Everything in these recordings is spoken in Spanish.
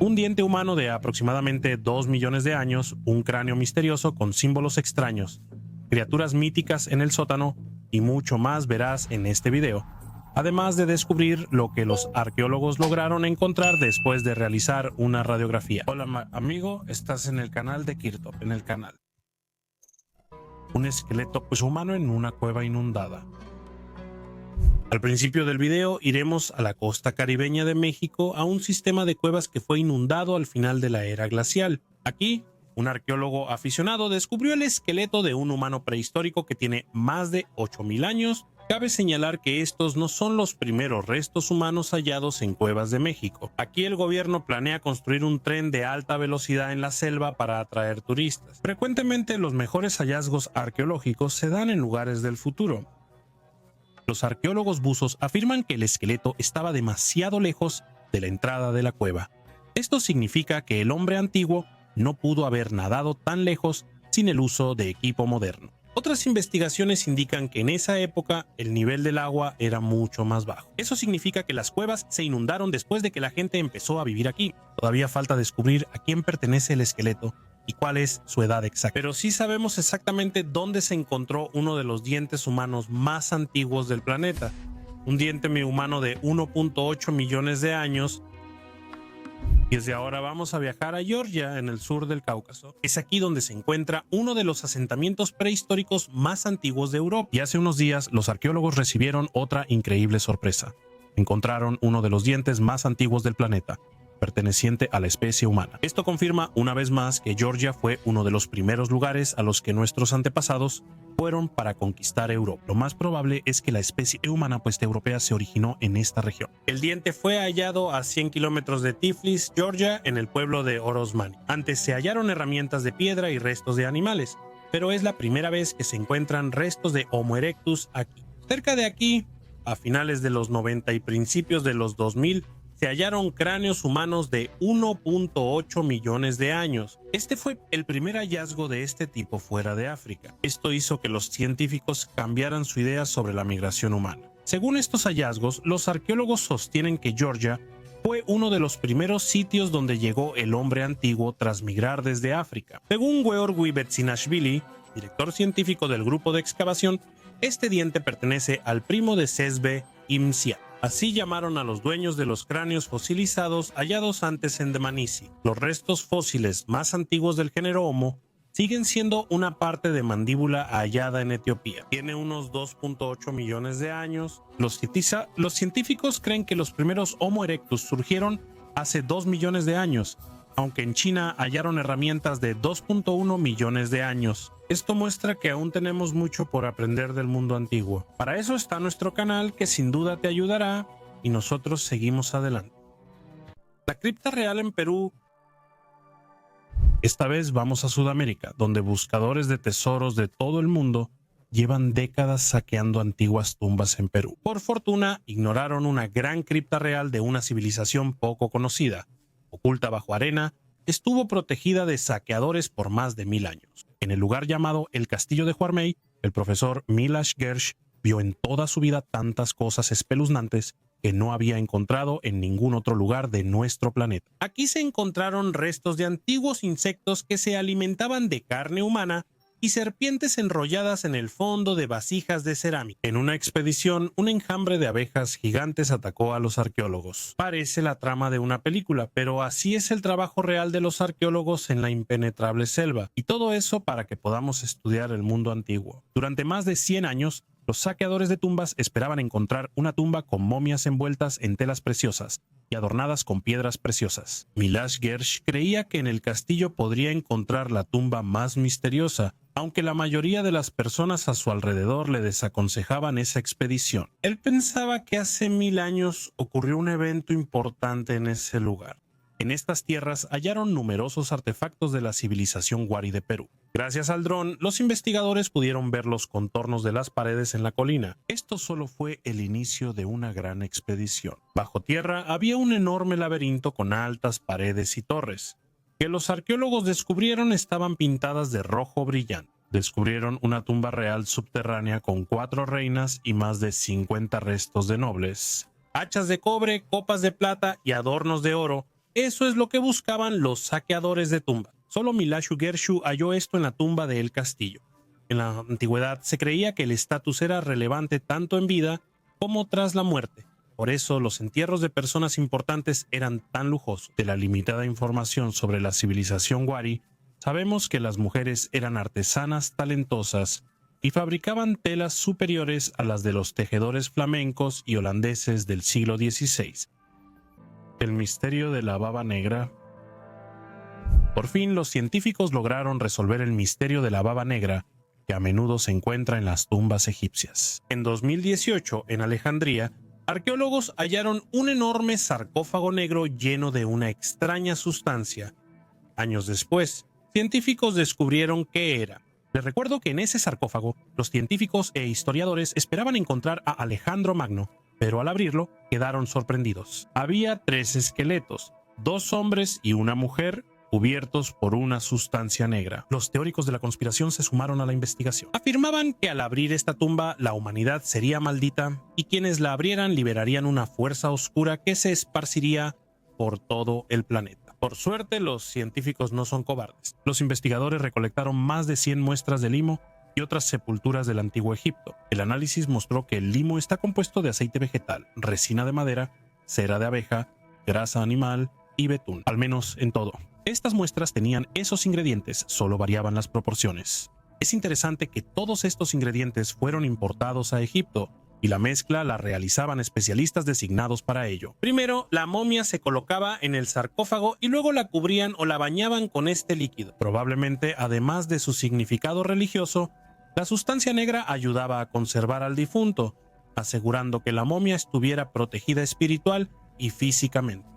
Un diente humano de aproximadamente 2 millones de años, un cráneo misterioso con símbolos extraños, criaturas míticas en el sótano y mucho más verás en este video. Además de descubrir lo que los arqueólogos lograron encontrar después de realizar una radiografía. Hola amigo, estás en el canal de Kirtop, Un esqueleto humano en una cueva inundada. Al principio del video iremos a la costa caribeña de México a un sistema de cuevas que fue inundado al final de la era glacial. Aquí, un arqueólogo aficionado descubrió el esqueleto de un humano prehistórico que tiene más de 8000 años. Cabe señalar que estos no son los primeros restos humanos hallados en cuevas de México. Aquí el gobierno planea construir un tren de alta velocidad en la selva para atraer turistas. Frecuentemente los mejores hallazgos arqueológicos se dan en lugares del futuro. Los arqueólogos buzos afirman que el esqueleto estaba demasiado lejos de la entrada de la cueva. Esto significa que el hombre antiguo no pudo haber nadado tan lejos sin el uso de equipo moderno. Otras investigaciones indican que en esa época el nivel del agua era mucho más bajo. Eso significa que las cuevas se inundaron después de que la gente empezó a vivir aquí. Todavía falta descubrir a quién pertenece el esqueleto y cuál es su edad exacta. Pero sí sabemos exactamente dónde se encontró uno de los dientes humanos más antiguos del planeta. Un diente humano de 1.8 millones de años. Y desde ahora vamos a viajar a Georgia, en el sur del Cáucaso. Es aquí donde se encuentra uno de los asentamientos prehistóricos más antiguos de Europa. Y hace unos días los arqueólogos recibieron otra increíble sorpresa. Encontraron uno de los dientes más antiguos del planeta, perteneciente a la especie humana. Esto confirma una vez más que Georgia fue uno de los primeros lugares a los que nuestros antepasados fueron para conquistar Europa. Lo más probable es que la especie humana europea se originó en esta región. El diente fue hallado a 100 kilómetros de Tiflis, Georgia, en el pueblo de Orozmani. Antes se hallaron herramientas de piedra y restos de animales, pero es la primera vez que se encuentran restos de Homo erectus aquí. Cerca de aquí, a finales de los 90 y principios de los 2000, se hallaron cráneos humanos de 1.8 millones de años. Este fue el primer hallazgo de este tipo fuera de África. Esto hizo que los científicos cambiaran su idea sobre la migración humana. Según estos hallazgos, los arqueólogos sostienen que Georgia fue uno de los primeros sitios donde llegó el hombre antiguo tras migrar desde África. Según Georgi Betsinashvili, director científico del grupo de excavación, este diente pertenece al primo de Sesbe Imsiat. Así llamaron a los dueños de los cráneos fosilizados hallados antes en Dmanisi. Los restos fósiles más antiguos del género Homo siguen siendo una parte de mandíbula hallada en Etiopía. Tiene unos 2.8 millones de años. Los científicos creen que los primeros Homo erectus surgieron hace 2 millones de años, aunque en China hallaron herramientas de 2.1 millones de años. Esto muestra que aún tenemos mucho por aprender del mundo antiguo. Para eso está nuestro canal, que sin duda te ayudará, y nosotros seguimos adelante. La cripta real en Perú. Esta vez vamos a Sudamérica, donde buscadores de tesoros de todo el mundo llevan décadas saqueando antiguas tumbas en Perú. Por fortuna, ignoraron una gran cripta real de una civilización poco conocida. Oculta bajo arena, estuvo protegida de saqueadores por más de 1000 años. En el lugar llamado el Castillo de Huarmey, el profesor Miloš Gerš vio en toda su vida tantas cosas espeluznantes que no había encontrado en ningún otro lugar de nuestro planeta. Aquí se encontraron restos de antiguos insectos que se alimentaban de carne humana y serpientes enrolladas en el fondo de vasijas de cerámica. En una expedición, un enjambre de abejas gigantes atacó a los arqueólogos. Parece la trama de una película, pero así es el trabajo real de los arqueólogos en la impenetrable selva. Y todo eso para que podamos estudiar el mundo antiguo. Durante más de 100 años, los saqueadores de tumbas esperaban encontrar una tumba con momias envueltas en telas preciosas y adornadas con piedras preciosas. Miloš Gerš creía que en el castillo podría encontrar la tumba más misteriosa, aunque la mayoría de las personas a su alrededor le desaconsejaban esa expedición. Él pensaba que hace 1000 años ocurrió un evento importante en ese lugar. En estas tierras hallaron numerosos artefactos de la civilización Wari de Perú. Gracias al dron, los investigadores pudieron ver los contornos de las paredes en la colina. Esto solo fue el inicio de una gran expedición. Bajo tierra había un enorme laberinto con altas paredes y torres, que los arqueólogos descubrieron estaban pintadas de rojo brillante. Descubrieron una tumba real subterránea con 4 reinas y más de 50 restos de nobles. Hachas de cobre, copas de plata y adornos de oro Eso es lo que buscaban los saqueadores de tumbas. Solo Milashu Gershu halló esto en la tumba de El Castillo. En la antigüedad se creía que el estatus era relevante tanto en vida como tras la muerte. Por eso los entierros de personas importantes eran tan lujosos. De la limitada información sobre la civilización Wari, sabemos que las mujeres eran artesanas talentosas y fabricaban telas superiores a las de los tejedores flamencos y holandeses del siglo XVI. El misterio de la baba negra. Por fin los científicos lograron resolver el misterio de la baba negra, que a menudo se encuentra en las tumbas egipcias. En 2018, en Alejandría, arqueólogos hallaron un enorme sarcófago negro lleno de una extraña sustancia. Años después, científicos descubrieron qué era. Les recuerdo que en ese sarcófago, los científicos e historiadores esperaban encontrar a Alejandro Magno, pero al abrirlo, quedaron sorprendidos. Había 3 esqueletos, 2 hombres y una mujer, cubiertos por una sustancia negra. Los teóricos de la conspiración se sumaron a la investigación. Afirmaban que al abrir esta tumba la humanidad sería maldita y quienes la abrieran liberarían una fuerza oscura que se esparciría por todo el planeta. Por suerte, los científicos no son cobardes. Los investigadores recolectaron más de 100 muestras de limo y otras sepulturas del antiguo Egipto. El análisis mostró que el limo está compuesto de aceite vegetal, resina de madera, cera de abeja, grasa animal y betún, al menos en todo. Estas muestras tenían esos ingredientes, solo variaban las proporciones. Es interesante que todos estos ingredientes fueron importados a Egipto y la mezcla la realizaban especialistas designados para ello. Primero, la momia se colocaba en el sarcófago y luego la cubrían o la bañaban con este líquido. Probablemente, además de su significado religioso, la sustancia negra ayudaba a conservar al difunto, asegurando que la momia estuviera protegida espiritual y físicamente.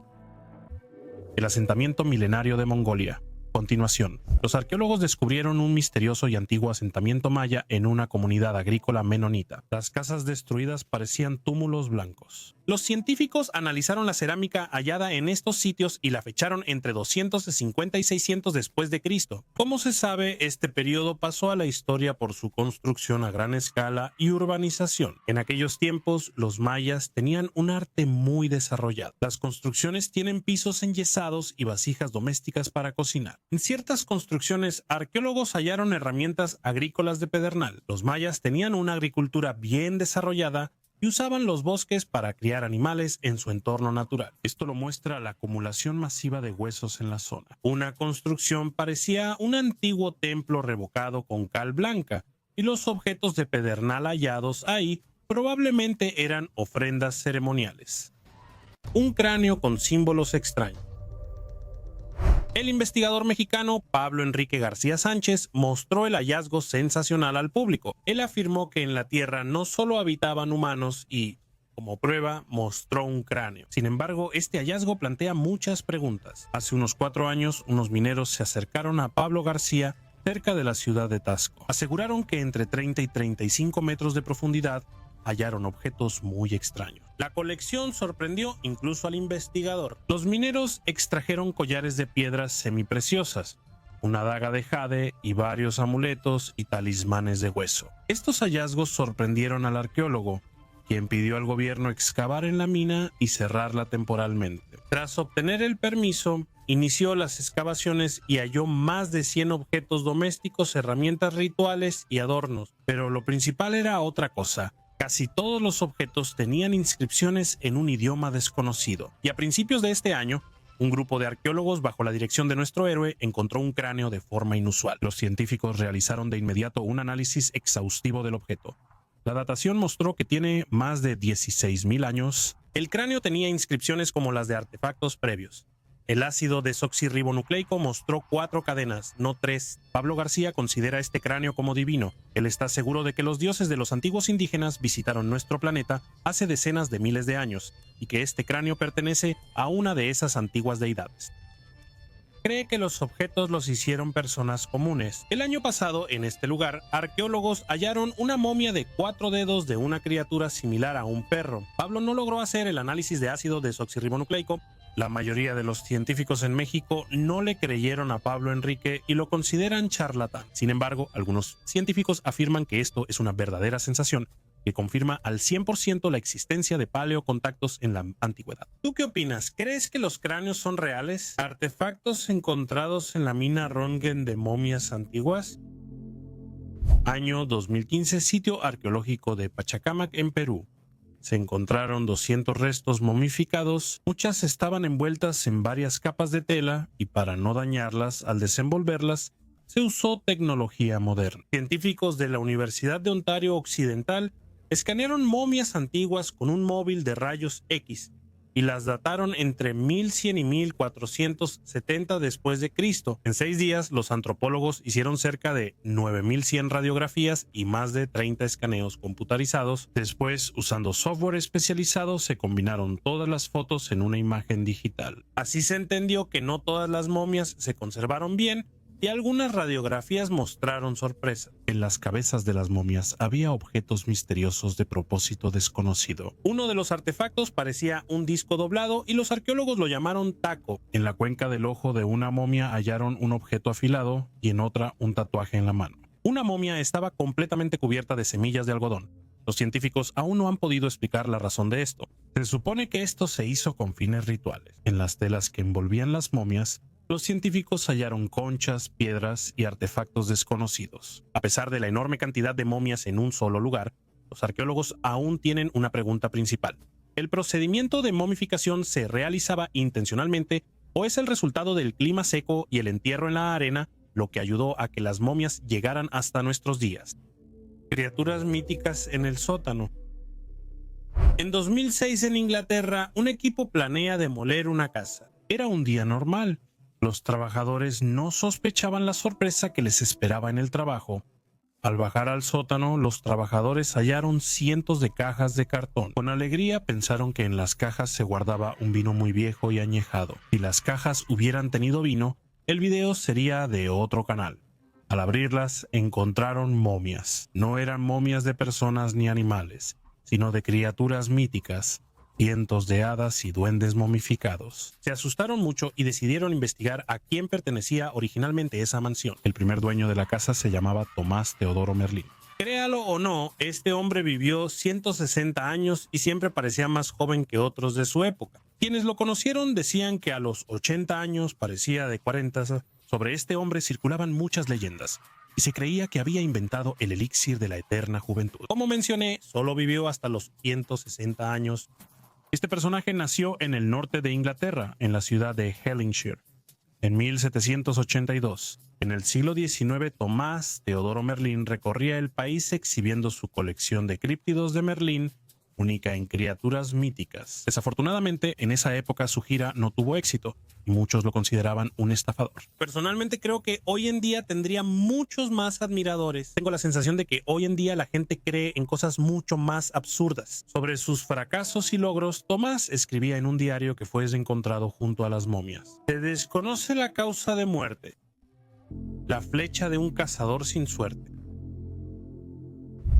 El asentamiento milenario de Mongolia. Continuación, los arqueólogos descubrieron un misterioso y antiguo asentamiento maya en una comunidad agrícola menonita. Las casas destruidas parecían túmulos blancos. Los científicos analizaron la cerámica hallada en estos sitios y la fecharon entre 250 y 600 después de Cristo. Como se sabe, este periodo pasó a la historia por su construcción a gran escala y urbanización. En aquellos tiempos, los mayas tenían un arte muy desarrollado. Las construcciones tienen pisos enyesados y vasijas domésticas para cocinar. En ciertas construcciones, arqueólogos hallaron herramientas agrícolas de pedernal. Los mayas tenían una agricultura bien desarrollada y usaban los bosques para criar animales en su entorno natural. Esto lo muestra la acumulación masiva de huesos en la zona. Una construcción parecía un antiguo templo revocado con cal blanca, y los objetos de pedernal hallados ahí probablemente eran ofrendas ceremoniales. Un cráneo con símbolos extraños. El investigador mexicano Pablo Enrique García Sánchez mostró el hallazgo sensacional al público. Él afirmó que en la Tierra no solo habitaban humanos y, como prueba, mostró un cráneo. Sin embargo, este hallazgo plantea muchas preguntas. Hace unos 4 años, unos mineros se acercaron a Pablo García cerca de la ciudad de Tasco. Aseguraron que entre 30 y 35 metros de profundidad hallaron objetos muy extraños. La colección sorprendió incluso al investigador. Los mineros extrajeron collares de piedras semipreciosas, una daga de jade y varios amuletos y talismanes de hueso. Estos hallazgos sorprendieron al arqueólogo, quien pidió al gobierno excavar en la mina y cerrarla temporalmente. Tras obtener el permiso, inició las excavaciones y halló más de 100 objetos domésticos, herramientas rituales y adornos. Pero lo principal era otra cosa. Casi todos los objetos tenían inscripciones en un idioma desconocido. Y a principios de este año, un grupo de arqueólogos bajo la dirección de nuestro héroe encontró un cráneo de forma inusual. Los científicos realizaron de inmediato un análisis exhaustivo del objeto. La datación mostró que tiene más de 16.000 años. El cráneo tenía inscripciones como las de artefactos previos. El ácido desoxirribonucleico mostró 4 cadenas, no 3. Pablo García considera este cráneo como divino. Él está seguro de que los dioses de los antiguos indígenas visitaron nuestro planeta hace decenas de miles de años y que este cráneo pertenece a una de esas antiguas deidades. Cree que los objetos los hicieron personas comunes. El año pasado, en este lugar, arqueólogos hallaron una momia de 4 dedos de una criatura similar a un perro. Pablo no logró hacer el análisis de ácido desoxirribonucleico. La mayoría de los científicos en México no le creyeron a Pablo Enrique y lo consideran charlatán. Sin embargo, algunos científicos afirman que esto es una verdadera sensación que confirma al 100% la existencia de paleocontactos en la antigüedad. ¿Tú qué opinas? ¿Crees que los cráneos son reales? ¿Artefactos encontrados en la mina Röntgen de momias antiguas? Año 2015, sitio arqueológico de Pachacamac en Perú. Se encontraron 200 restos momificados, muchas estaban envueltas en varias capas de tela y para no dañarlas al desenvolverlas, se usó tecnología moderna. Científicos de la Universidad de Ontario Occidental escanearon momias antiguas con un móvil de rayos X y las dataron entre 1100 y 1470 después de Cristo. En 6 días, los antropólogos hicieron cerca de 9100 radiografías y más de 30 escaneos computarizados. Después, usando software especializado, se combinaron todas las fotos en una imagen digital. Así se entendió que no todas las momias se conservaron bien y algunas radiografías mostraron sorpresa. En las cabezas de las momias había objetos misteriosos de propósito desconocido. Uno de los artefactos parecía un disco doblado y los arqueólogos lo llamaron taco. En la cuenca del ojo de una momia hallaron un objeto afilado y en otra un tatuaje en la mano. Una momia estaba completamente cubierta de semillas de algodón. Los científicos aún no han podido explicar la razón de esto. Se supone que esto se hizo con fines rituales. En las telas que envolvían las momias, los científicos hallaron conchas, piedras y artefactos desconocidos. A pesar de la enorme cantidad de momias en un solo lugar, los arqueólogos aún tienen una pregunta principal. ¿El procedimiento de momificación se realizaba intencionalmente o es el resultado del clima seco y el entierro en la arena lo que ayudó a que las momias llegaran hasta nuestros días? Criaturas míticas en el sótano. En 2006 en Inglaterra, un equipo planea demoler una casa. Era un día normal. Los trabajadores no sospechaban la sorpresa que les esperaba en el trabajo. Al bajar al sótano, los trabajadores hallaron cientos de cajas de cartón. Con alegría pensaron que en las cajas se guardaba un vino muy viejo y añejado. Si las cajas hubieran tenido vino, el video sería de otro canal. Al abrirlas, encontraron momias. No eran momias de personas ni animales, sino de criaturas míticas. Cientos de hadas y duendes momificados. Se asustaron mucho y decidieron investigar a quién pertenecía originalmente esa mansión. El primer dueño de la casa se llamaba Tomás Teodoro Merlín. Créalo o no, este hombre vivió 160 años y siempre parecía más joven que otros de su época. Quienes lo conocieron decían que a los 80 años parecía de 40. Sobre este hombre circulaban muchas leyendas y se creía que había inventado el elixir de la eterna juventud. Como mencioné, solo vivió hasta los 160 años. Este personaje nació en el norte de Inglaterra, en la ciudad de Hellingshire, en 1782. En el siglo XIX, Tomás Teodoro Merlín recorría el país exhibiendo su colección de críptidos de Merlín, única en criaturas míticas. Desafortunadamente, en esa época su gira no tuvo éxito y muchos lo consideraban un estafador. Personalmente creo que hoy en día tendría muchos más admiradores. Tengo la sensación de que hoy en día la gente cree en cosas mucho más absurdas. Sobre sus fracasos y logros, Tomás escribía en un diario que fue encontrado junto a las momias. Se desconoce la causa de muerte. La flecha de un cazador sin suerte.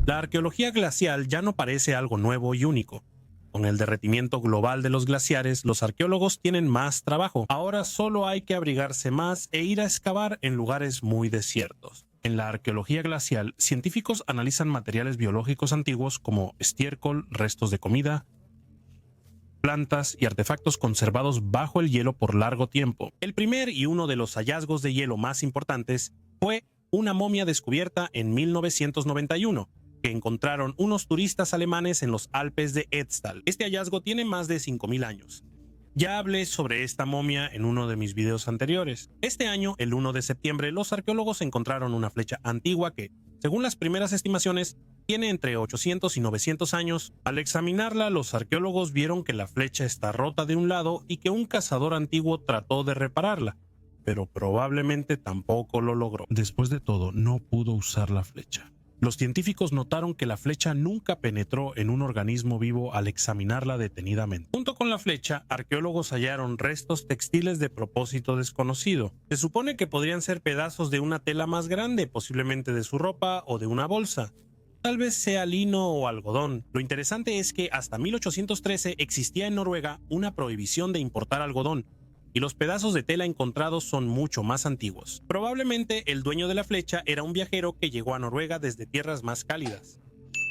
La arqueología glacial ya no parece algo nuevo y único. Con el derretimiento global de los glaciares, los arqueólogos tienen más trabajo. Ahora solo hay que abrigarse más e ir a excavar en lugares muy desiertos. En la arqueología glacial, científicos analizan materiales biológicos antiguos como estiércol, restos de comida, plantas y artefactos conservados bajo el hielo por largo tiempo. El primer y uno de los hallazgos de hielo más importantes fue una momia descubierta en 1991. Que encontraron unos turistas alemanes en los Alpes de Edstal. Este hallazgo tiene más de 5000 años. Ya hablé sobre esta momia en uno de mis videos anteriores. Este año, el 1 de septiembre, los arqueólogos encontraron una flecha antigua que, según las primeras estimaciones, tiene entre 800 y 900 años. Al examinarla, los arqueólogos vieron que la flecha está rota de un lado y que un cazador antiguo trató de repararla, pero probablemente tampoco lo logró. Después de todo, no pudo usar la flecha. Los científicos notaron que la flecha nunca penetró en un organismo vivo al examinarla detenidamente. Junto con la flecha, arqueólogos hallaron restos textiles de propósito desconocido. Se supone que podrían ser pedazos de una tela más grande, posiblemente de su ropa o de una bolsa. Tal vez sea lino o algodón. Lo interesante es que hasta 1813 existía en Noruega una prohibición de importar algodón, y los pedazos de tela encontrados son mucho más antiguos. Probablemente el dueño de la flecha era un viajero que llegó a Noruega desde tierras más cálidas.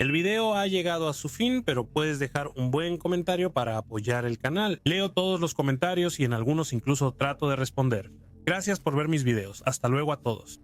El video ha llegado a su fin, pero puedes dejar un buen comentario para apoyar el canal. Leo todos los comentarios y en algunos incluso trato de responder. Gracias por ver mis videos. Hasta luego a todos.